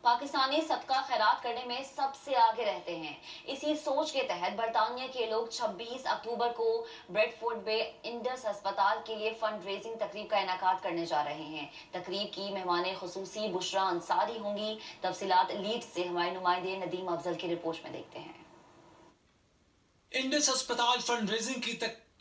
پاکستانی صدقہ خیرات کرنے میں سب سے آگے رہتے ہیں۔ اسی سوچ کے تحت برطانیہ کے لوگ 26 اکتوبر کو بریڈ فورڈ میں انڈس ہسپتال کے لیے فنڈ ریزنگ تقریب کا انعقاد کرنے جا رہے ہیں۔ تقریب کی مہمان خصوصی بشرا انصاری ہوں گی۔ تفصیلات لیڈز سے ہمارے نمائندے ندیم افضل کی رپورٹ میں دیکھتے ہیں۔ انڈس ہسپتال فنڈ ریزنگ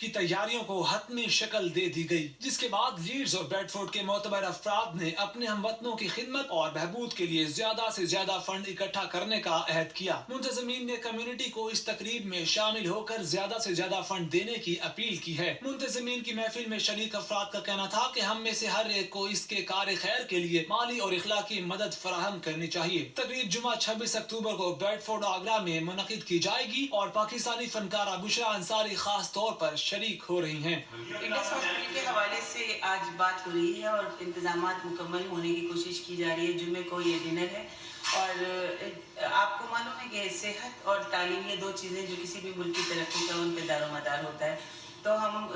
کی تیاریوں کو حتمی شکل دے دی گئی، جس کے بعد لیڈز اور بریڈ فورڈ کے معتبر افراد نے اپنے ہم وطنوں کی خدمت اور بہبود کے لیے زیادہ سے زیادہ فنڈ اکٹھا کرنے کا عہد کیا۔ منتظمین نے کمیونٹی کو اس تقریب میں شامل ہو کر زیادہ سے زیادہ فنڈ دینے کی اپیل کی ہے۔ منتظمین کی محفل میں شریک افراد کا کہنا تھا کہ ہم میں سے ہر ایک کو اس کے کار خیر کے لیے مالی اور اخلاقی مدد فراہم کرنی چاہیے۔ تقریب جمعہ 26 اکتوبر کو بریڈ فورڈ آگرہ میں منعقد کی جائے گی اور پاکستانی فنکارہ بشرا انصاری خاص طور پر شریک ہو رہی ہیں۔ انڈس ہاسپٹل کے حوالے سے آج بات ہو رہی ہے اور انتظامات مکمل ہونے کی کوشش کی جا رہی ہے۔ جمعے کو یہ ڈنر ہے اور آپ کو معلوم ہے کہ صحت اور تعلیم یہ دو چیزیں جو کسی بھی ملک کی ترقی کا ان پہ دار و مدار ہوتا ہے، تو ہم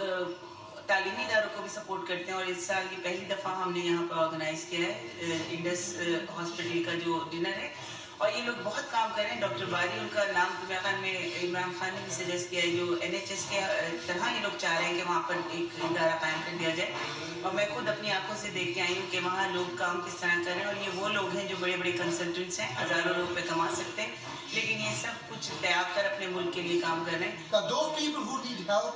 تعلیمی اداروں کو بھی سپورٹ کرتے ہیں اور اس سال یہ پہلی دفعہ ہم نے یہاں پر آرگنائز کیا ہے انڈس ہاسپٹل کا جو ڈنر ہے، اور یہ لوگ بہت کام کر رہے ہیں۔ ڈاکٹر باری ان کا نام میرے میں عمران خان نے بھی سجیسٹ کیا ہے، جو NHS کے طرح یہ لوگ چاہ رہے ہیں کہ وہاں پر ایک ادارہ قائم کر دیا جائے، اور میں خود اپنی آنکھوں سے دیکھ کے آئی ہوں کہ وہاں لوگ کام کس طرح کر رہے ہیں، اور یہ وہ لوگ ہیں جو بڑے بڑے کنسلٹنٹس ہیں، ہزاروں روپے کما سکتے ہیں، لیکن یہ سب کچھ تیاب کر اپنے ملک کے لیے کام کر رہے ہیں۔ Those people who need help,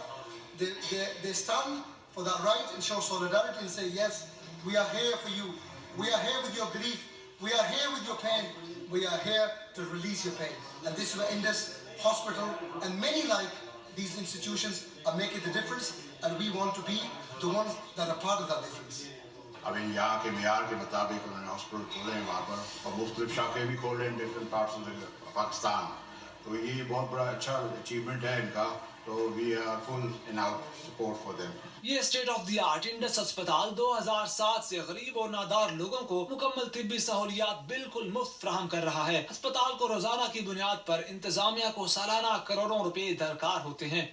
they stand for that right and show solidarity and say, yes, we are here for you. We are here with your grief. We are here with your pain. We are here to release your pain. And this is where Indus Hospital and many like these institutions are making the difference, and we want to be the ones that are part of that difference. ابھی یہاں کے معیار کے مطابق انہوں نے hospital کھولے ہیں وہاں پر، اور مختلف شاخیں بھی کھول رہے ہیں ڈفرینٹ پارٹس آف پاکستان، تو یہ بہت بڑا اچھا اچیومنٹ ہے ان کا، تو we are full in our support for them. یہ state of the art Indus ہسپتال 2007 سے غریب اور نادار لوگوں کو مکمل طبی سہولیات بالکل مفت فراہم کر رہا ہے۔ ہسپتال کو روزانہ کی بنیاد پر انتظامیہ کو سالانہ کروڑوں روپے درکار ہوتے ہیں۔